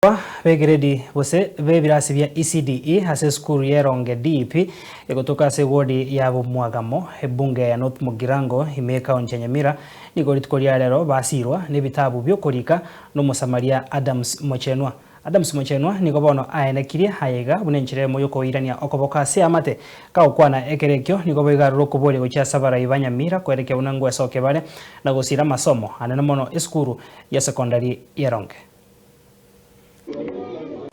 Be grade bose be birasi bya ECDE hase skuru yeronge DP egotoka se wodi ya Bumwagamo ebunge ya North Mugirango imeka onche Nyamira niko litkolia lero basirwa nebitabu byokorika no Musamaria Adams Mochenwa niko bono aenekirie hayega bunenchire moyo koirania okoboka se amate ka okwana ekerekyo niko boiga rokobole gocha sabara ibanyamira kwereke unangu esoke bare na gosira masomo anene mono eskuru ya secondary yeronge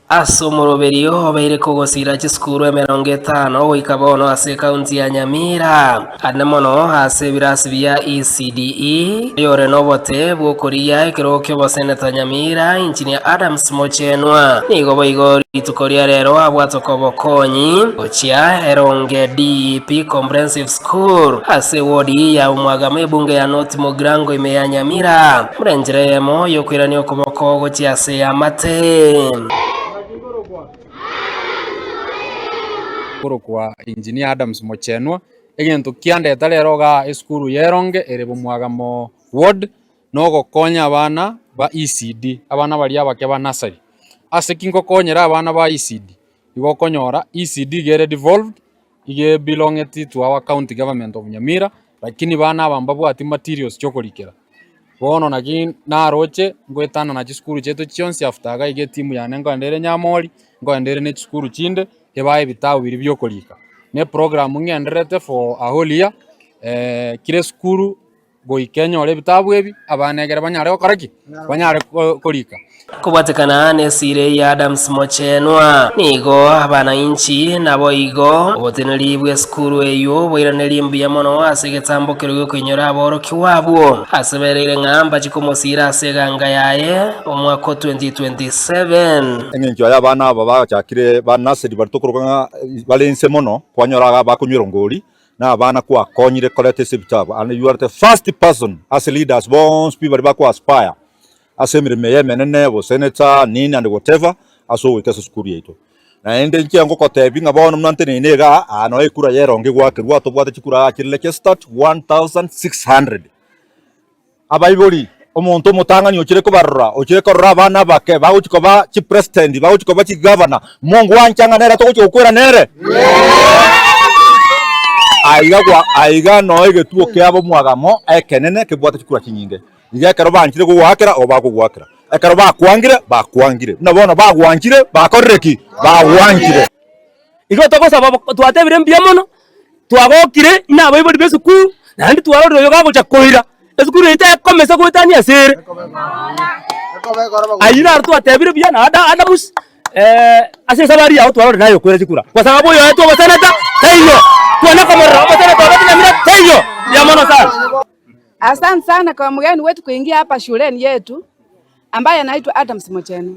Asomoroberio obeire kogosira chiskuru 50 oikabono ase county ya Nyamira anemono ase birasi bya ECDE yore nobote bwokoria ekirokyo boseneta Nyamira engineer Adams Mochenwa nigo boigo ritukoria rero abwatokobokonyi ochia eronge DP Comprehensive School ase wodi ya Bumwagamo ebunge ya North Mugirango ime ya Nyamira murenjeremo yokwirania okoboko gochia ase amate kwa engineer Adams Mochenwa egento kiandeta rero ga eskuru yeronge ere Bumwagamo ward no gokonya abana ba ECD abana bali abake ba nursery ase kingo konyera abana ba ECD igo konyora ECD gere devolved ige belonged to our county government of Nyamira lakini bana abamba ati materials chokorikera bono nagi naroche ngwetana na chiskuru chetu chionsi after ga ige timu ya nengo ndere Nyamori ngo ndere ne chiskuru chinde ebaye bitabu biri byokorika ne program ngenderete for a whole year kire skuru goikenya ole bitabu ebi abanegere banyare okaraki banyare korika kubatekana nesire ya Adams Mochenwa nigo abana inchi nabo igo oboteneri bwe skuru eyo boiraneri mbiya mono asegetambo kirego kwinyora aboro kiwabwo aseberere ngamba chikomosira aseganga yaye omwaka 2027 engenjo ya bana baba chakire banasedi baritokorwa balense mono kwanyoraga bakunyura ngori na abana kwa konyire kolete sebitabu and you are the first person as leaders bonds people bakwa aspire asemire meye menene bo senator nini and whatever aso wikasa skuru yeto na ende nkiango kotebi ngabona mnante nenega ano ekura yeronge gwake gwato bwate chikura akirele ke start 1600 abaiboli omuntu mutangani okire korora abana bake baguchikoba chi president baguchikoba chi governor mungu wanchanga nera tokuchokura nere aiga no egetuo kyabo Bumwagamo ekenene kebwate chikura kinyinge igekero banchire gugwakira obagugwakira ekero bakwangire nabona bagwanchire bakorreki bagwanchire igo togosaba twatebire mbia mono twagokire inabo ibodi besukuru nandi twarorero yo gagocha koira esukuru ite komesa gwetania sere ayina twatebire bia na adamus ase sabari yao twarorero nayo kwera chikura kwa sababu yo eto basenata tayo tuana kamera basenata Nyamira tayo ya mono sana. Asante sana kwa mgeni wetu kuingia hapa shuleni yetu ambaye anaitwa Adams Mochenwa.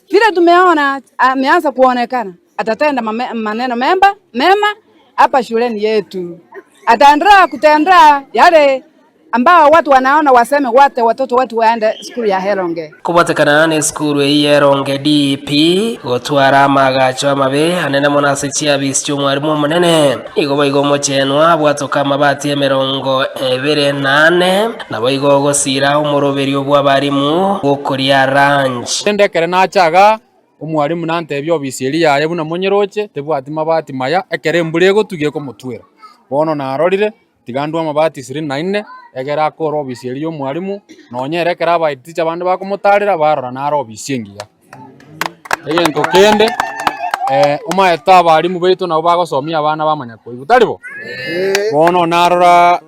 Vile tumeona ameanza kuonekana atatenda maneno mema hapa shuleni yetu. Ataendelea kutenda yale ambao watu wanaona waseme watoto watu waende skuru ya Heronge. Kubatekana ne skuru yeronge DP gotwara magacho amabe anene monase chia bisyo mwarimu munene igo boigo Mochenwa bwatoka mabati emerongo 28 na boigo gosira umoroberio bwa barimu gokoria ranch ndekere nachaga umwarimu nantebyo bisiri yaye buna monyeroche tebwati mabati maya ekere mbulego tugiye komutwera bono narorire tigandwa mabati 24 egera ko robisiri yo mwarimu nonyerekera abaiticha bande bakomutarira barora na robisiengiya egento kende umaeta abarimu baitu nabo bagosomia abana bamanya koibutaribo bono narora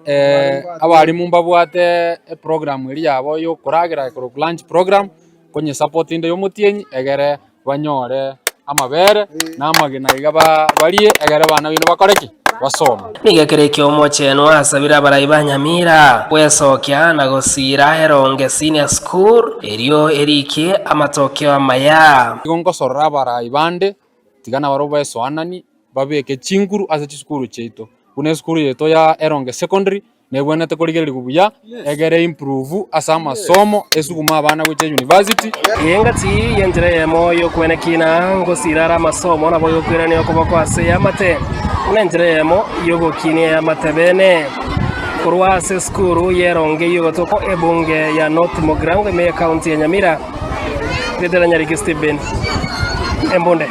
abarimu mbabwate program iri yabo yo kuragira ko lunch program konye support inde yo mutienyi egere banyore amabere namagina igaba barie egere bana bino bakoreki wasoma nigekerekyo Mochenwa asabira abarayi ba Nyamira wesokya na gosira Heronge Senior School eriyo erike amatokyo amaya igongo sorra abarayi bande tigana baroba esoanani babeke chinguru ase chiskuru cheito kuna skuru yeto ya Heronge Secondary nebwenete korigerera kubuya egere improve asa masomo esuguma abana gwe university yengati yenjira yemo yo kwenekina ngosirara masomo nabo yo kwirani okoboko ase yamate nenjira yemo yo gokini yamate bene kurwa ase skuru yeronge yo gotoko ebunge ya North Mugirango me county ya Nyamira Petera Nyariki Stephen Embonde.